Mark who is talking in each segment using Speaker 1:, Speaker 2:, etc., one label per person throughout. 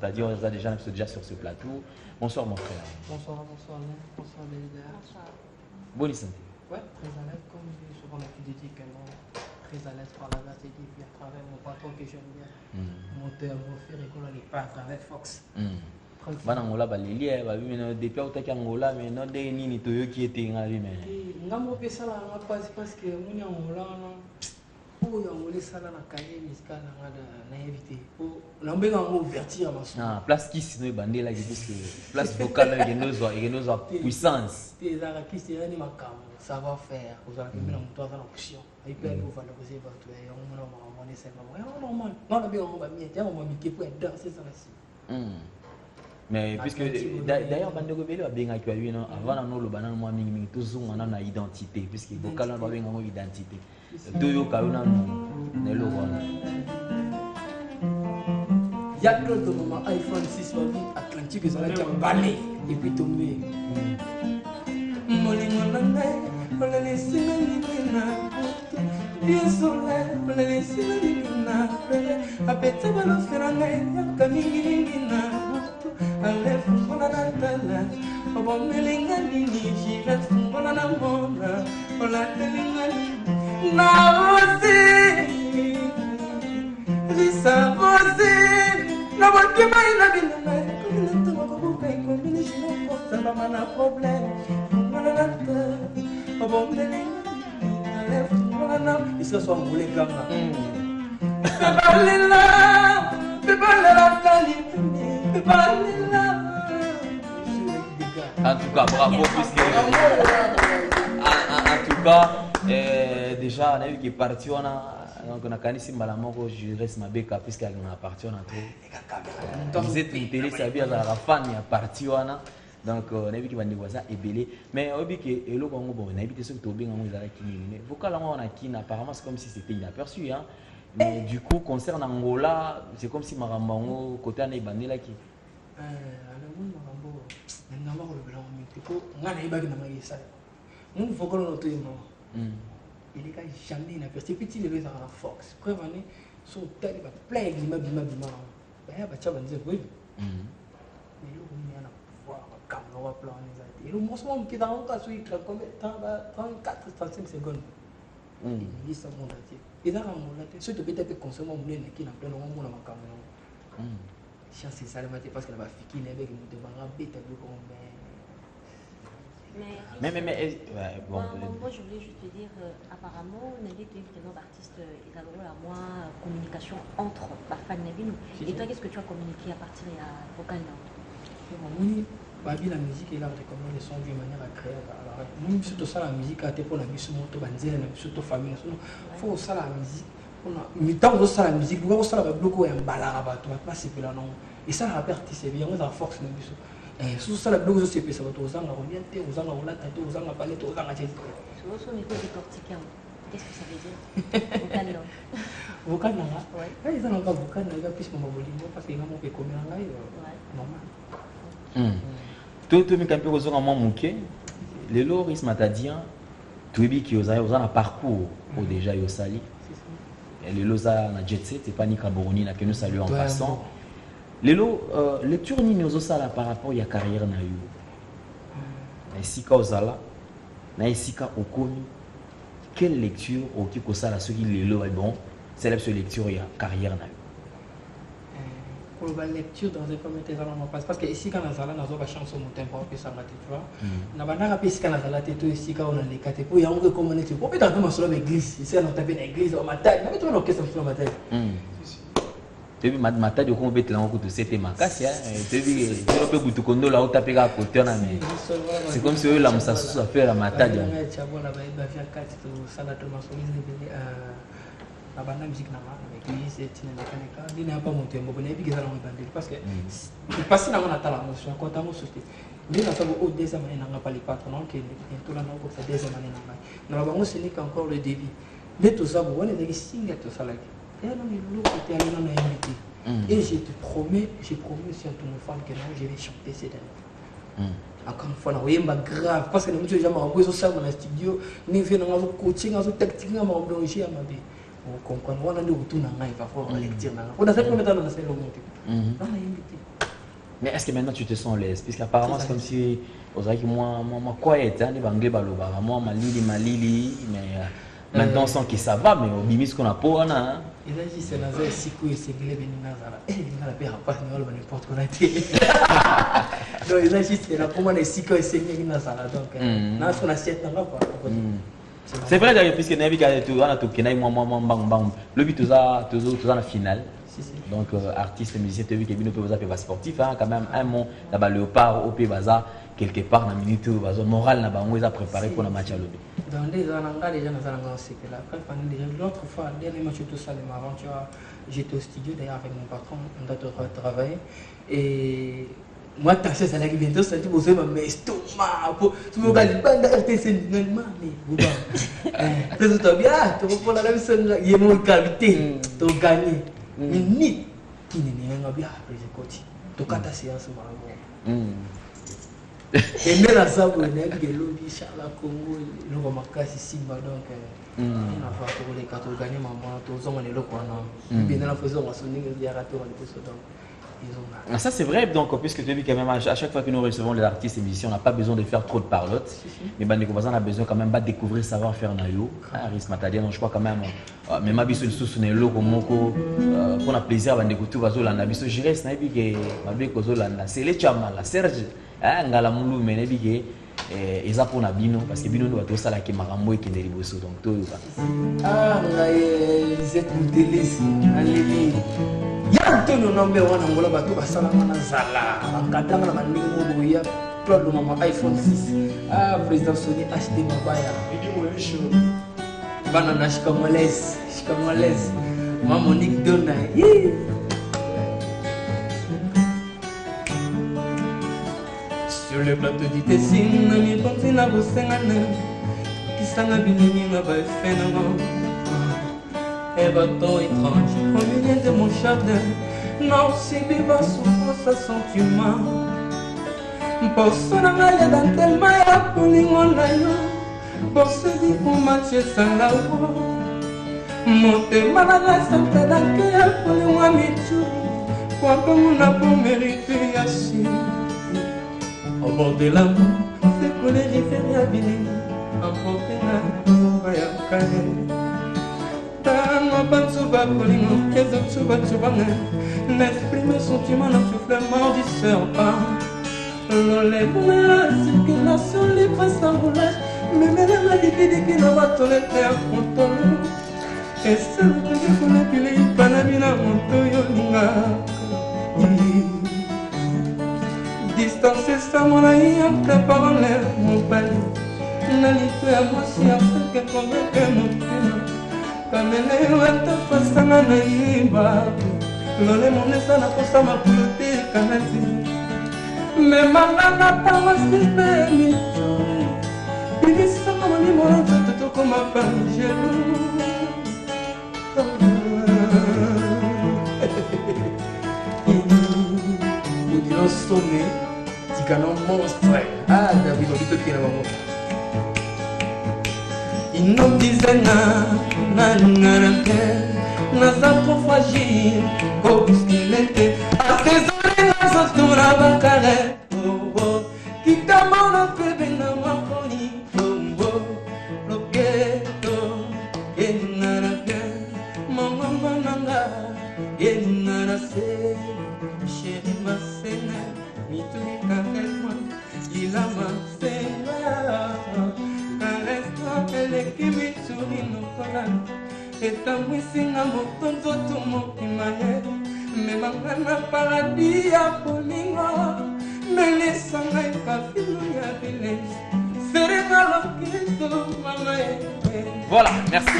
Speaker 1: T'as dit, on est déjà sur ce plateau. Bonsoir mon frère.
Speaker 2: Bonsoir, bonsoir, bonsoir Belinda.
Speaker 3: Bonsoir.
Speaker 1: Bonne santé.
Speaker 2: Ouais, très à l'aise, comme souvent on a pu dire également, très à l'aise par la base et puis à travers mon patron que j'aime bien. Mon terre, mon frère, et qu'on n'est pas à travers Fox.
Speaker 1: Bana ngola baleli ba bi mena depuis utaki ngola mais non de nini to yo qui était ngali mais
Speaker 2: ngambo pesa la nga parce que muni ngola pour yo ngoli sala na carrière musicale na éviter pour l'ambenga ngo ouverture ma son
Speaker 1: ah place qui sino bandela qui puisque place vocale et nos puissance
Speaker 2: des artistes qui ni makambo savoir faire aux artistes na mtu azana option et puis pour valoriser votre et on mona ma seulement normal non la bien on va mieux on va mieux pour danser ça là.
Speaker 1: Mais puisque d'ailleurs bandeko bele ba benga ki wabi non avant na lo banana moi mingi to zunga na identité puisque vocal na ba benga ngo identité to yo ka na ne lo wana
Speaker 2: ya d'autres moments iPhone 6 wa vie Atlantique ça la balé et puis tomber molingo nanga on les singa bien soleil on les singa apetsa bana seranga ya mingi na ale fungona na tala obo melinga nini jive fungona na mona ola telinga na ozi lisa ozi na botima ina binana komina to ko ko komina jino porta ba mana problème fungona na tala obo melinga ale fungona na isa so ngule ganga bebalela kali
Speaker 1: en tout cas, bravo, puisque en tout cas, déjà, on a vu qu'il est parti, donc on a canné Simbalamoko, je reste ma béca, puisqu'elle a parti, on a trop. Vous êtes une télé, ça veut dire la fan, il est parti, donc on a vu qu'il va dire ça, et belé. Mais on a vu que le Congo, bon, on a vu que ceux qui ont bien qui vocalement, on a qui, apparemment, c'est comme si c'était inaperçu, hein. Mais du coup, concernant Angola, c'est comme si Marambango, côté Anne Bandela qui.
Speaker 2: Mon vocal on entend il est jamais na perspective petit les gens à Fox preuve année son tel va plein bima bah ba tchaba nze oui mais le on a voir comme on va plan les le monsement qui dans le cas sur 34 35 secondes il ça mon ati et dans mon ati surtout peut-être consommer mon nez qui n'a plein on mon makambo chance c'est ça le matin parce que la fiki n'est avec nous devant la bête
Speaker 1: mais
Speaker 3: bon. Moi, je voulais juste te dire, apparemment, Nabi est vraiment d'artistes, ils ont la moins communication entre les fans Nabi. Et toi, qu'est-ce que tu as communiqué à partir de la vocale là?
Speaker 2: Oui, la musique est là, comment les sons d'une manière à créer. Alors, nous, surtout ça, la musique, à pour la musique, surtout famille, il faut ça la musique. Mais tant que ça la musique, vous ça la beaucoup un balarabat, tu vas pas c'est là non. Et ça la perte, c'est bien, on a force le musique. Et sous ça la blouse c'est ça va aux gens orienté aux gens là tête aux gens palette aux gens tête
Speaker 3: sur son micro décortiqué qu'est-ce que ça veut dire vocal là
Speaker 2: vocal là ouais ils ont encore vocal là plus mon bolingo parce que ils m'ont fait comme là normal
Speaker 1: tout me camper aux gens moi muké les loris matadien tout bi qui aux a parcours au déjà yo sali les loza na jet set et pas ni Camerouni na que nous saluons en passant. Lelo lecture ni nous osala par rapport à la carrière na yo. Na isika ozala, na isika okomi. Quelle lecture au qui kosala ceux qui lelo bon, célèbre cette lecture ya carrière na yo.
Speaker 2: Pour la lecture dans un premier temps parce que ici quand on a nazo ba chanson mon tempo que ça mate tu vois. Na bana ka pesi kana zala teto ici quand on a les kate pour ya ngo comment tu pour peut-être dans sur l'église, ici on tape l'église au matin, mais tu vois l'orchestre sur le matin.
Speaker 1: Tu vois mata de comment bête là on coûte c'était makasi tu vois tu peux butu kondo là au taper à côté na mais c'est comme si la musa sous à faire la mata de
Speaker 2: la bande musique na l'église et tu n'as pas monté mon bonnet puis ça on va parce que il passe dans mon atala moi je suis content moi sauter mais là ça au deuxième année n'a pas les patrons qui tout là non pour ça deuxième année n'a pas ce n'est qu'encore le début mais tout ça on est des signes tout ça là et non il l'autre était allé dans invité et j'ai promis sur tous nos fans que non je vais chanter cette année encore une fois na oyemba grave parce que nous jamais besoin ça dans le studio ni fait dans le coaching dans le tactique na m'embrancher à ma vie on comprend on a de retour na ngai parfois on lecture na on a ça comme dans la salle au monter on a invité
Speaker 1: Mais est-ce que maintenant tu te sens à l'aise? Puisqu'apparemment c'est comme si, on dirait que moi quiet, hein, les Anglais baloba, moi malili, mais maintenant on sent que ça va, mais au bimis qu'on a pas, hein.
Speaker 2: Il a dit c'est Nazar Sikou et c'est Gleb et Nazara. Eh, il a la paix à pas, n'importe quoi. Donc il a dit c'est la commande Sikou et c'est Nazara. Donc, là, on a 7 ans quoi.
Speaker 1: C'est vrai d'ailleurs, puisque Nabi a tout, on a tout, le but tout ça la finale. Donc artiste, musicien, tu as vu que Bino Pébaza peut sportif, quand même un mot, là-bas Léopard, au Pébaza, quelque part dans la minute, moral, là-bas, on les a préparé pour le match à l'obé.
Speaker 2: Dans des années, les gens ont c'est que là, l'autre fois, dernier match tout ça, j'étais au studio d'ailleurs avec mon patron, on doit travailler. Et moi, tu sais, ça l'a bientôt, ça dit, vous avez mon estomac, tu me regardes pas dans RTC, mais vous tu bien, tu reprends la même chose, il y a mon gravité, tu as gagné. Mais ni qui n'est pas bien après le côté. Tu as ta séance au Maroc. Et même à ça, vous avez des lobbies, Charles Congo, le remarquage ici, donc on a fait pour les cartes gagner, maman, tous on est là, bien la faisons, on sonne, il y a raté, on est tous dedans.
Speaker 1: Ça c'est vrai, donc puisque tu as vu quand même à chaque fois que nous recevons les artistes et musiciens, on n'a pas besoin de faire trop de parlotte, mais on a besoin quand même de découvrir savoir-faire nayo. Aris Matadia, je crois quand même, mais ma biso le sous n'est l'eau comme pour la plaisir d'écouter vazo la nabiso j'irai sniper que ma bien kozo la c'est les chama la Serge, ngala mulu mais nebi que ils pour na bino parce que bino nous va tout ça là qui marambo et qui n'est liboso donc tout
Speaker 2: ah ngaye zet mutelesi aleli yanto no number 1 angola bato basala na zala bakatanga na maningo boya Claude mama iPhone 6 ah président Sony acheté mabaya idi moyesho bana na shikamoles maman Monique Dona sur le plateau du Tessin mi continue à bosengana kisanga bilingi na ba phénomène un bâton étrange au milieu de mon jardin. Non, si viva souffrance à sentiment. Pour ça, on a les dentelles, mais à Poulingon, pour se dire pour matcher sans la voix. Monter malade, ça me fait d'accueil à Poulingon, mais tout. Pour que mon apo mérite Yassi. Au bord de la main, c'est pour les référer à Billy. Emporter la voyage. Bansuba Polino, Kezuba Chubane, n'exprime sentiment dans tout le mordisseur pas. L'enlèvement, circulation, les presses en roulage, mais même la liquide qui n'a pas tourné à contrôle. Et c'est le pays pour le pili, Panamina, Montoyo, Ninga. Distancé, ça m'en a eu en préparant l'air, mon père. N'a l'idée à moi si après qu'elle convainc mon père. Kamele wata pasanga na yimba lole monesa na kosa makuluti kanati me mangana tawa sipe micho bilisa kama ni mwana toto koma panjelu Odilo sommet tikana monstre ah David obito kina maman ils nous disaient naza trop fragile, oh puisqu'il était à tes oreilles, naza tourna bancare, oh oh, qui t'amène un peu bien dans ma folie, oh oh, le ghetto, et nanaga, maman nanga, et nanase, chérie ma sena, mi tu caresse-moi, il a ma sena. Eleki suri nokola etamwisinga moto nzoto mokima ye memanga na paradis ya bolingo melisa ngai kafilo ya bile serenga loketo mama ye.
Speaker 1: Voilà, merci.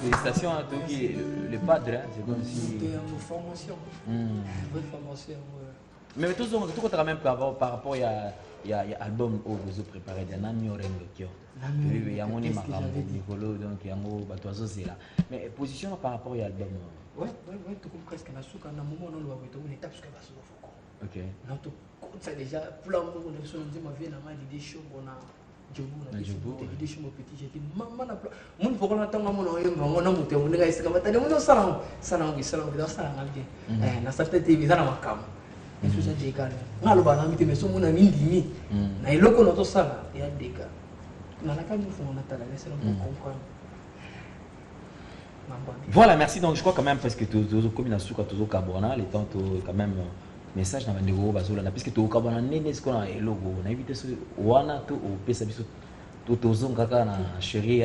Speaker 1: Félicitations à Togi, le padre, c'est comme si...
Speaker 2: C'était une formation, une vraie formation.
Speaker 1: Mais tout ça quand même par rapport il y a album où vous préparez des Nami Orengo Kyo. Il y a mon Marambo Nicolo donc il y a mon Batoiso c'est là. Mais position par rapport à l'album.
Speaker 2: Ouais, tout comme presque na souka na moment on va voir une étape parce que va se faire. OK. Non tout ça déjà plan pour le son de ma vie na ma idée chaud on a Djoubou, on a dit chez mon petit, j'ai dit, maman, mon pour qu'on attend mon on a monté, on a essayé de mon salon, salon, bien. Na sa tête, il y a ma cam. Et tout ça, des gars. On a le ballon, mais son mon ami, dimi. Na il a notre salle, il y a des gars. On a la cam, on a talent, c'est un peu comprendre.
Speaker 1: Voilà, merci. Donc, je crois quand même, parce que tu as comme une souka, tu as carbona, les temps, quand même, message dans le négo, puisque tu as carbona, n'est-ce qu'on a le logo, on a évité ce wana, tu as pesa biso, tu as zon kaka na chérie.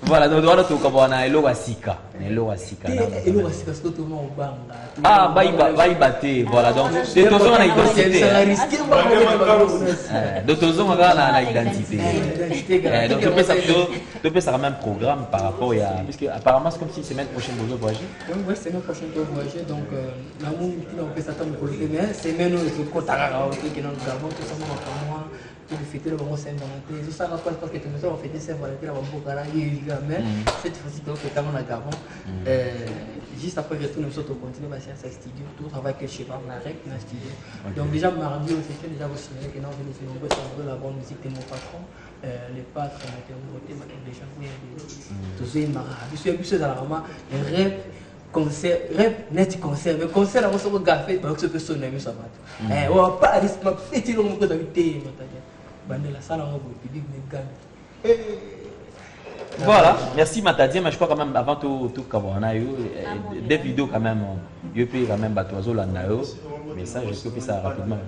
Speaker 1: Voilà, donc voilà, tu as carbona, elo wasika, elo wasika.
Speaker 2: Elo wasika, c'est tout le monde au banga.
Speaker 1: Ah, baïbaté, voilà, donc, de ton zon à identité. De ton zon à l'identité. Donc, tu peux faire un même programme par rapport à. Parce que apparemment, c'est comme si semaine prochaine, vous voyagez.
Speaker 2: Oui, semaine prochaine, vous voyagez. Donc, la moune, on peut s'attendre pour le mais semaine, nous, le Kotara, qui est dans le Gabon, tout ça, moi, tout le fêter le bon Saint-Valentin. Tout ça, parce que tout ça, on fait des Saint-Valentin, on va beaucoup mais cette fois-ci, donc, c'est dans le Gabon. Juste après, je retourne au continent, parce que c'est un studio, tout travail que je fais, on arrête dans le studio. Donc, déjà, mardi, c'était déjà vous signaler que nous, on fait la bonne musique de mon patron. Les pâtres, on a été votés, les gens, tout ça, il m'a rappelé. Je suis dans la maman, rêve, concert, rêve, net concert, mais concert, on se regarde, donc ce que son ami, ça va. On va pas aller se faire, fait-il au moment où tu as été, la salle, on va vous public, mais gagne.
Speaker 1: Voilà, merci Matadien, mais je crois quand même avant tout des vidéos quand même, je peux quand même battre oiseau là mais ça je peux ça rapidement.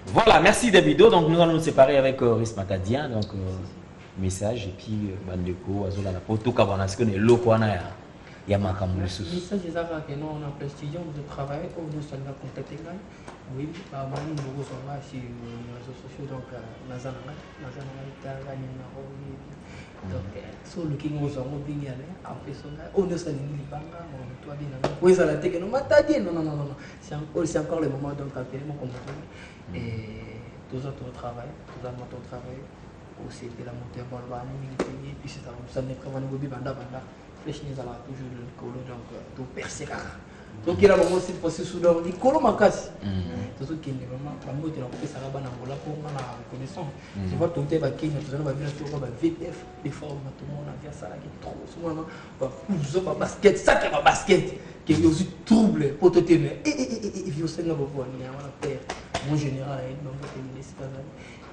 Speaker 1: Voilà, merci Davido. Donc nous allons nous séparer avec Riz Matadien. Donc message et puis bandeko azola na poto kabana ce que ne loko na ya makambo lisusu.
Speaker 2: Message ezaka que non on a prestige de travail au nous sommes contacter ngai. Oui, ba mani beaucoup sont là sur les réseaux sociaux donc nazana tanga ni na robi. Donc so looking aux hommes bien en personnel on ne s'en ni banga on toi bien na. Oui ça la teke non matadi non. C'est encore le moment donc appeler mon compagnon et tous autres travail, tous autres travail. C'était la montée en bas, et puis c'est ça n'est pas vraiment banda flèche n'est là toujours le colo donc tout persévère. Donc il a vraiment aussi passé sous leur dit colo macas. Tout ce qui est vraiment la montée en fait ça va dans la pour la reconnaissance. Je vois tout est baqué, tout ça va venir tout va VPF des formes tout le monde a fait ça qui trop souvent va basket ça qui va basket qui est aussi trouble pour te tenir et vieux ça ne va voir ni on a peur. Mon général donc c'est pas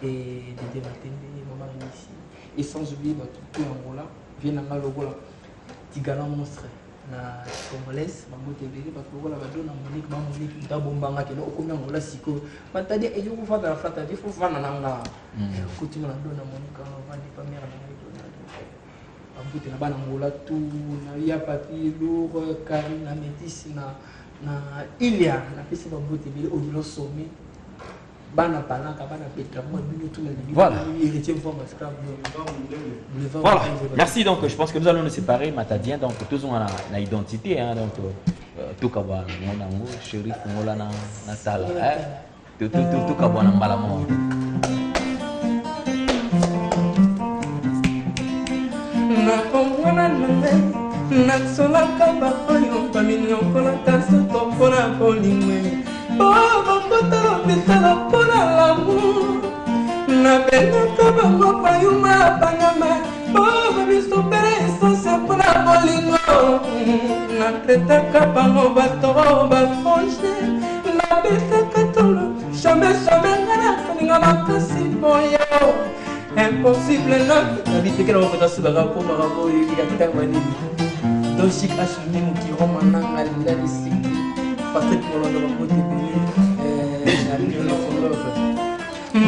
Speaker 2: et des débattements maman ici et sans oublier tout Angola vient à logo là tigana monstre na congolaise bango tebele parce que voilà badona monique ta bombanga ke no okomya Angola siko batadi et yo va dans la flata il faut vana nanga kuti mona dona monique va di première na dona bango te na bana Angola tout na ya papier lourd Karina métis na Ilia na pesi bango tebele au niveau sommet. Voilà,
Speaker 1: merci. Donc, je pense que nous allons nous séparer, Matadien. Donc, tous ont une identité. Hein, donc, tout comme mon amour, chéri, on a Natal. Tout comme on a Malamon.
Speaker 2: Oh, bakota betala pona l'amour na benaka bango payuma bangama oh babiso pere essence pona bolingo na tretaka bango bato bafonge na betaka tolo jamais ngana kaninga makasi boyo impossible na bitekela bakota subaka po marabo yikatika mani doshik ashumi mukiroma nanga lilisi Patrick Molondo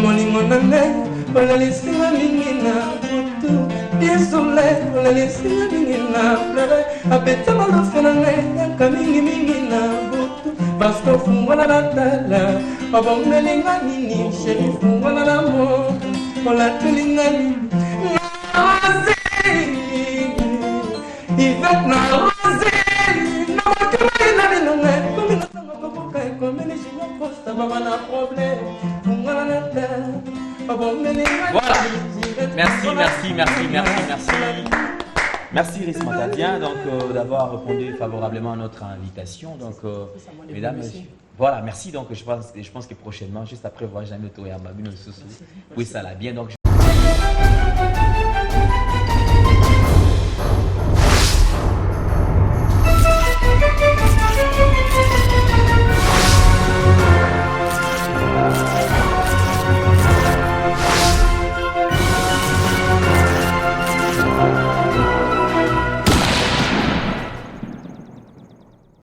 Speaker 2: molingo na ngai olalesinga mingi na butu désolé olalesinga mingi na pleure apeta balofe na ngai yaka mingi na butu parce ofungola batala obongelinga nini sheri fungola na mo olatulinga nini naze ivet na rose na motema ina binonga comme na problème.
Speaker 1: Voilà. Merci. Merci Risma Tadien d'avoir répondu favorablement à notre invitation. Donc, mesdames, messieurs, voilà, merci. Donc, je pense que prochainement, juste après, voir jamais Toya Mabino Soussou, oui, ça l'a bien. Donc,